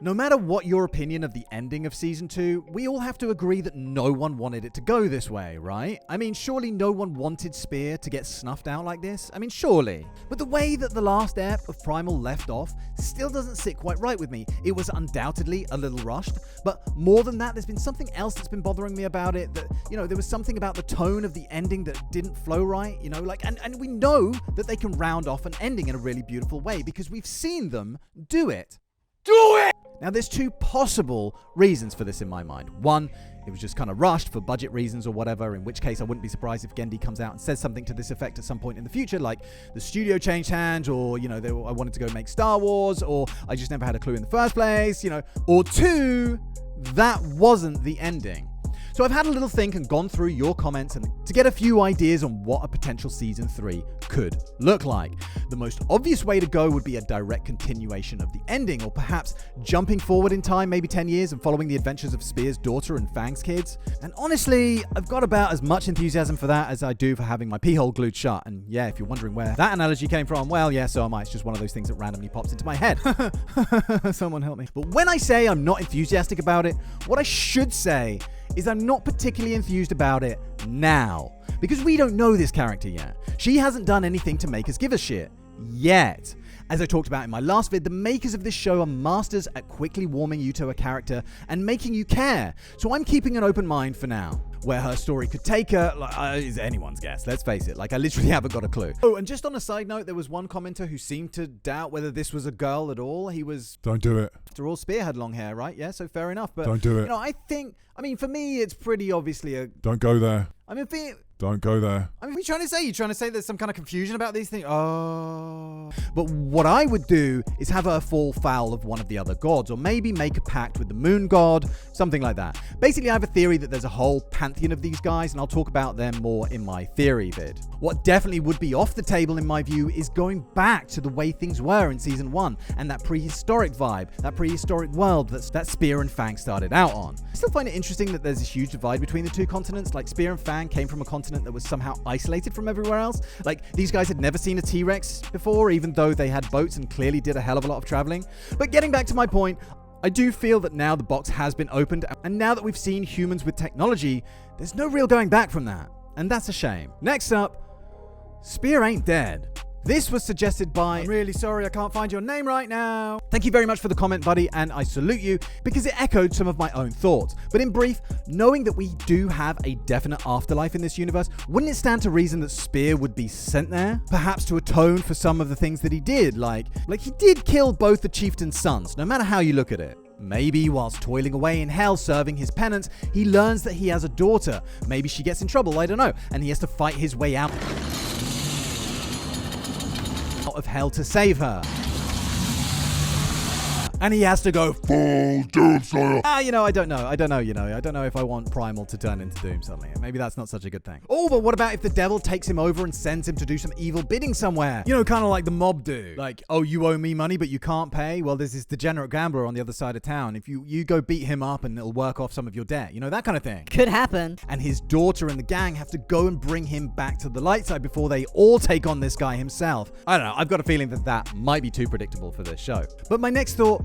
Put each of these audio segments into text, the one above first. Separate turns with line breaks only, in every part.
No matter what your opinion of the ending of Season 2, we all have to agree that no one wanted it to go this way, right? I mean, surely no one wanted Spear to get snuffed out like this? I mean, surely. But the way that the last ep of Primal left off still doesn't sit quite right with me. It was undoubtedly a little rushed, but more than that, there's been something else that's been bothering me about it, that, there was something about the tone of the ending that didn't flow right, and we know that they can round off an ending in a really beautiful way because we've seen them do it. Do it! Now, there's two possible reasons for this in my mind. One, it was just kind of rushed for budget reasons or whatever, in which case I wouldn't be surprised if Gendy comes out and says something to this effect at some point in the future, like the studio changed hands, or, I wanted to go make Star Wars, or I just never had a clue in the first place, Or two, that wasn't the ending. So I've had a little think and gone through your comments and to get a few ideas on what a potential Season 3 could look like. The most obvious way to go would be a direct continuation of the ending, or perhaps jumping forward in time, maybe 10 years, and following the adventures of Spear's daughter and Fang's kids. And honestly, I've got about as much enthusiasm for that as I do for having my pee hole glued shut. And yeah, if you're wondering where that analogy came from, well, yeah, so am I. It's just one of those things that randomly pops into my head. Someone help me. But when I say I'm not enthusiastic about it, what I should say is I'm not particularly enthused about it now. Because we don't know this character yet. She hasn't done anything to make us give a shit. Yet. As I talked about in my last vid, the makers of this show are masters at quickly warming you to a character and making you care. So I'm keeping an open mind for now. Where her story could take her is anyone's guess, let's face it. I literally haven't got a clue. Oh, and just on a side note, there was one commenter who seemed to doubt whether this was a girl at all. He was...
Don't do it.
After all, Spear had long hair, right? Yeah, so fair enough. But
don't do it.
For me, it's pretty obviously a...
Don't go there.
Don't
go there.
what are you trying to say? You trying to say there's some kind of confusion about these things? Oh. But what I would do is have her fall foul of one of the other gods, or maybe make a pact with the moon god, something like that. Basically, I have a theory that there's a whole pantheon of these guys, and I'll talk about them more in my theory vid. What definitely would be off the table, in my view, is going back to the way things were in Season 1, and that prehistoric vibe, that prehistoric world that Spear and Fang started out on. I still find it interesting that there's this huge divide between the two continents. Spear and Fang came from a continent that was somehow isolated from everywhere else. These guys had never seen a T-Rex before, even though they had boats and clearly did a hell of a lot of traveling. But getting back to my point, I do feel that now the box has been opened, and now that we've seen humans with technology, there's no real going back from that. And that's a shame. Next up, Spear ain't dead. This was suggested by... I'm really sorry, I can't find your name right now. Thank you very much for the comment, buddy, and I salute you because it echoed some of my own thoughts. But in brief, knowing that we do have a definite afterlife in this universe, wouldn't it stand to reason that Spear would be sent there? Perhaps to atone for some of the things that he did, like he did kill both the chieftain's sons, no matter how you look at it. Maybe whilst toiling away in hell serving his penance, he learns that he has a daughter. Maybe she gets in trouble, I don't know, and he has to fight his way out of hell to save her. And he has to go full Doomslayer. I don't know. I don't know if I want Primal to turn into Doom suddenly. Maybe that's not such a good thing. Oh, but what about if the devil takes him over and sends him to do some evil bidding somewhere? Kind of like the mob do. Oh, you owe me money, but you can't pay? Well, there's this degenerate gambler on the other side of town. If you go beat him up and it'll work off some of your debt. That kind of thing.
Could happen.
And his daughter and the gang have to go and bring him back to the light side before they all take on this guy himself. I don't know. I've got a feeling that might be too predictable for this show. But my next thought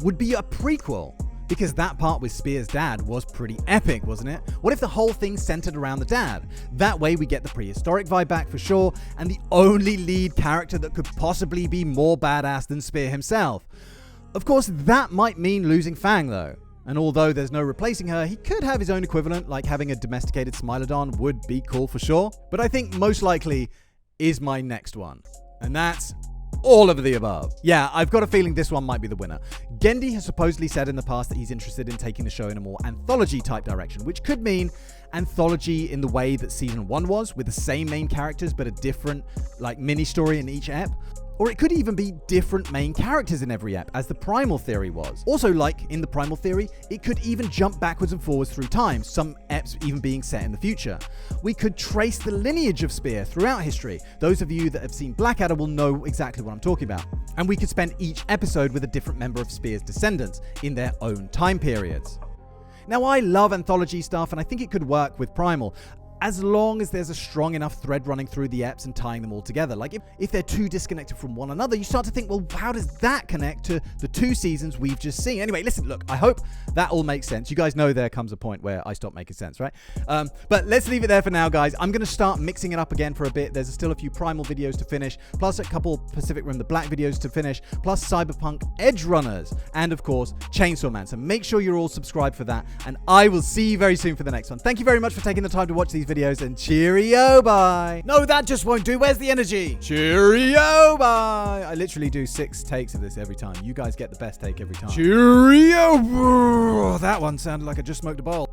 would be a prequel, because that part with Spear's dad was pretty epic, wasn't it? What if the whole thing centered around the dad? That way we get the prehistoric vibe back for sure, and the only lead character that could possibly be more badass than Spear himself. Of course, that might mean losing Fang though. And although there's no replacing her, he could have his own equivalent, like having a domesticated Smilodon would be cool for sure. But I think most likely is my next one. And that's all of the above. Yeah, I've got a feeling this one might be the winner. Gendy has supposedly said in the past that he's interested in taking the show in a more anthology type direction, which could mean anthology in the way that Season 1 was, with the same main characters but a different mini story in each ep. Or it could even be different main characters in every ep, as the Primal theory was. Also, in the Primal theory, it could even jump backwards and forwards through time, some eps even being set in the future. We could trace the lineage of Spear throughout history. Those of you that have seen Blackadder will know exactly what I'm talking about. And we could spend each episode with a different member of Spear's descendants in their own time periods. Now, I love anthology stuff, and I think it could work with Primal. as long as there's a strong enough thread running through the eps and tying them all together. Like, if they're too disconnected from one another, you start to think, well, how does that connect to the 2 seasons we've just seen? Anyway, listen, look, I hope that all makes sense. You guys know there comes a point where I stop making sense, right? But let's leave it there for now, guys. I'm going to start mixing it up again for a bit. There's still a few Primal videos to finish, plus a couple Pacific Rim the Black videos to finish, plus Cyberpunk Edge Runners, and of course, Chainsaw Man. So make sure you're all subscribed for that, and I will see you very soon for the next one. Thank you very much for taking the time to watch these videos, and cheerio, bye. No, that just won't do. Where's the energy? Cheerio, bye. I literally do 6 takes of this every time. You guys get the best take every time. Cheerio, bro. That one sounded like I just smoked a bowl.